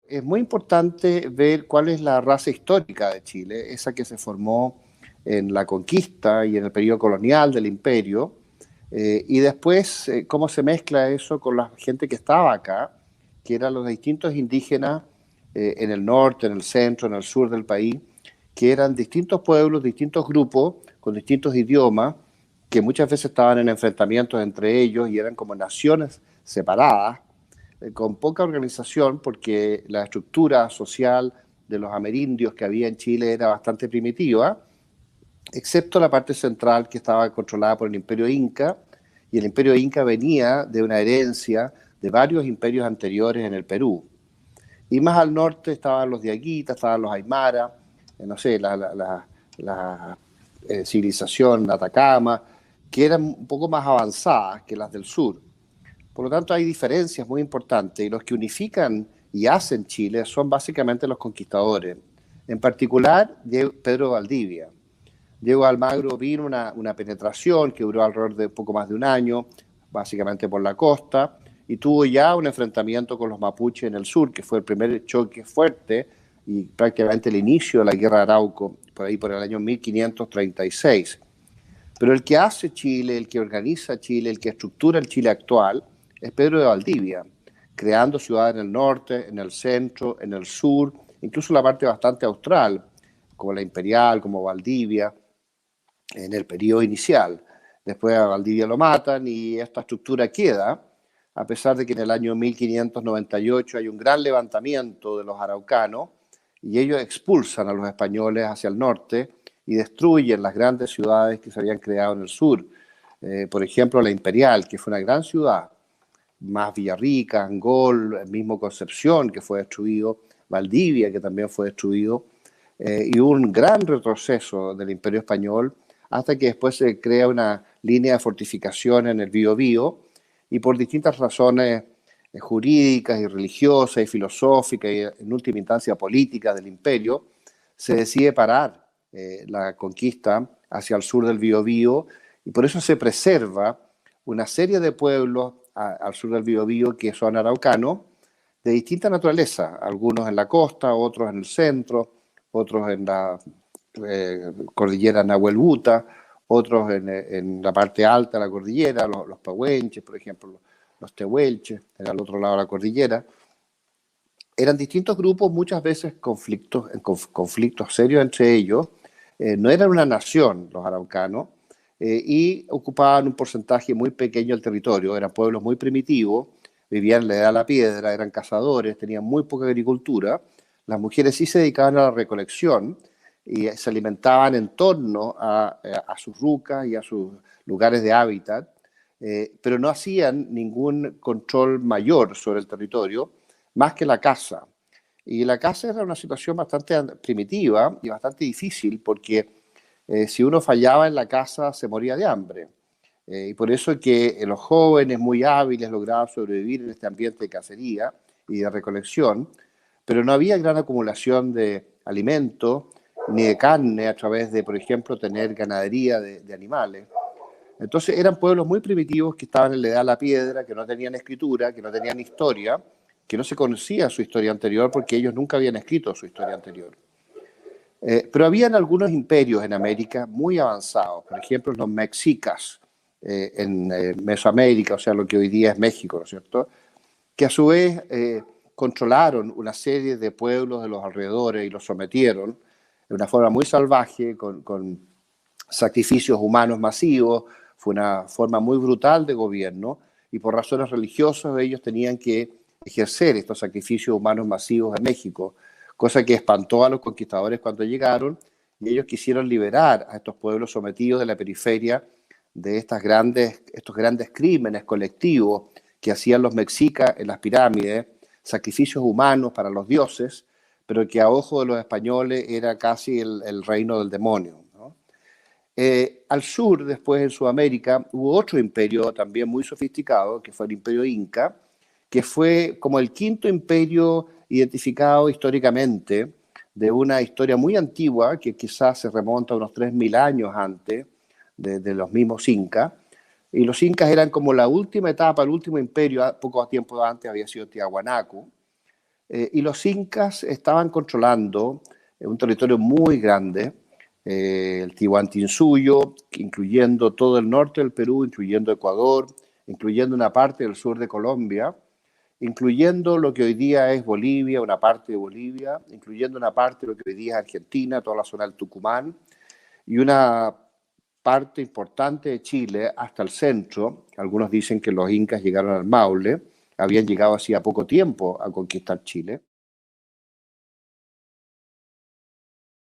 Es muy importante ver cuál es la raza histórica de Chile, esa que se formó en la conquista y en el periodo colonial del imperio, y después cómo se mezcla eso con la gente que estaba acá, que eran los distintos indígenas en el norte, en el centro, en el sur del país, que eran distintos pueblos, distintos grupos, con distintos idiomas, que muchas veces estaban en enfrentamientos entre ellos y eran como naciones separadas, con poca organización, porque la estructura social de los amerindios que había en Chile era bastante primitiva, excepto la parte central que estaba controlada por el Imperio Inca, y el Imperio Inca venía de una herencia de varios imperios anteriores en el Perú. Y más al norte estaban los diaguitas, estaban los aymara, no sé, la civilización Atacama, que eran un poco más avanzadas que las del sur. Por lo tanto, hay diferencias muy importantes y los que unifican y hacen Chile son básicamente los conquistadores. En particular, Pedro Valdivia. Diego Almagro vino una penetración que duró alrededor de poco más de un año, básicamente por la costa, y tuvo ya un enfrentamiento con los mapuches en el sur, que fue el primer choque fuerte y prácticamente el inicio de la guerra de Arauco, por ahí por el año 1536. Pero el que hace Chile, el que organiza Chile, el que estructura el Chile actual, es Pedro de Valdivia, creando ciudades en el norte, en el centro, en el sur, incluso la parte bastante austral, como la Imperial, como Valdivia, en el periodo inicial. Después a Valdivia lo matan y esta estructura queda, a pesar de que en el año 1598 hay un gran levantamiento de los araucanos y ellos expulsan a los españoles hacia el norte y destruyen las grandes ciudades que se habían creado en el sur. Por ejemplo, la Imperial, que fue una gran ciudad, más Villarrica, Angol, el mismo Concepción, que fue destruido, Valdivia, que también fue destruido, y hubo un gran retroceso del Imperio Español hasta que después se crea una línea de fortificación en el Biobío y por distintas razones jurídicas y religiosas y filosóficas y en última instancia políticas del imperio, se decide parar la conquista hacia el sur del Biobío y por eso se preserva una serie de pueblos al sur del Biobío que son araucanos de distinta naturaleza, algunos en la costa, otros en el centro, otros en la cordillera Nahuelbuta, otros en la parte alta de la cordillera, los pehuenches, por ejemplo, los tehuelches, al otro lado de la cordillera. Eran distintos grupos, muchas veces conflictos serios entre ellos. No eran una nación los araucanos y ocupaban un porcentaje muy pequeño del territorio. Eran pueblos muy primitivos, vivían en la edad de la piedra, eran cazadores, tenían muy poca agricultura. Las mujeres sí se dedicaban a la recolección y se alimentaban en torno a sus rucas y a sus lugares de hábitat, pero no hacían ningún control mayor sobre el territorio, más que la caza. Y la caza era una situación bastante primitiva y bastante difícil porque si uno fallaba en la caza se moría de hambre. Y por eso es que los jóvenes muy hábiles lograban sobrevivir en este ambiente de cacería y de recolección, pero no había gran acumulación de alimentos ni de carne a través de, por ejemplo, tener ganadería de animales. Entonces eran pueblos muy primitivos que estaban en la edad de la piedra, que no tenían escritura, que no tenían historia, que no se conocía su historia anterior porque ellos nunca habían escrito su historia anterior. Pero habían algunos imperios en América muy avanzados, por ejemplo los mexicas en Mesoamérica, o sea, lo que hoy día es México, ¿no es cierto?, que a su vez controlaron una serie de pueblos de los alrededores y los sometieron de una forma muy salvaje, con sacrificios humanos masivos. Fue una forma muy brutal de gobierno y por razones religiosas ellos tenían que ejercer estos sacrificios humanos masivos en México, cosa que espantó a los conquistadores cuando llegaron y ellos quisieron liberar a estos pueblos sometidos de la periferia de estos grandes crímenes colectivos que hacían los mexicas en las pirámides, sacrificios humanos para los dioses, pero que a ojo de los españoles era casi el reino del demonio, ¿no? Al sur, después en Sudamérica, hubo otro imperio también muy sofisticado, que fue el imperio Inca, que fue como el quinto imperio identificado históricamente de una historia muy antigua, que quizás se remonta a unos 3000 años antes de los mismos incas. Y los incas eran como la última etapa, el último imperio, poco tiempo antes había sido Tiahuanaco. Y los incas estaban controlando un territorio muy grande, el Tihuantinsuyo, incluyendo todo el norte del Perú, incluyendo Ecuador, incluyendo una parte del sur de Colombia, incluyendo lo que hoy día es Bolivia, una parte de Bolivia, incluyendo una parte de lo que hoy día es Argentina, toda la zona del Tucumán, y una parte importante de Chile hasta el centro. Algunos dicen que los incas llegaron al Maule, habían llegado hacía poco tiempo a conquistar Chile.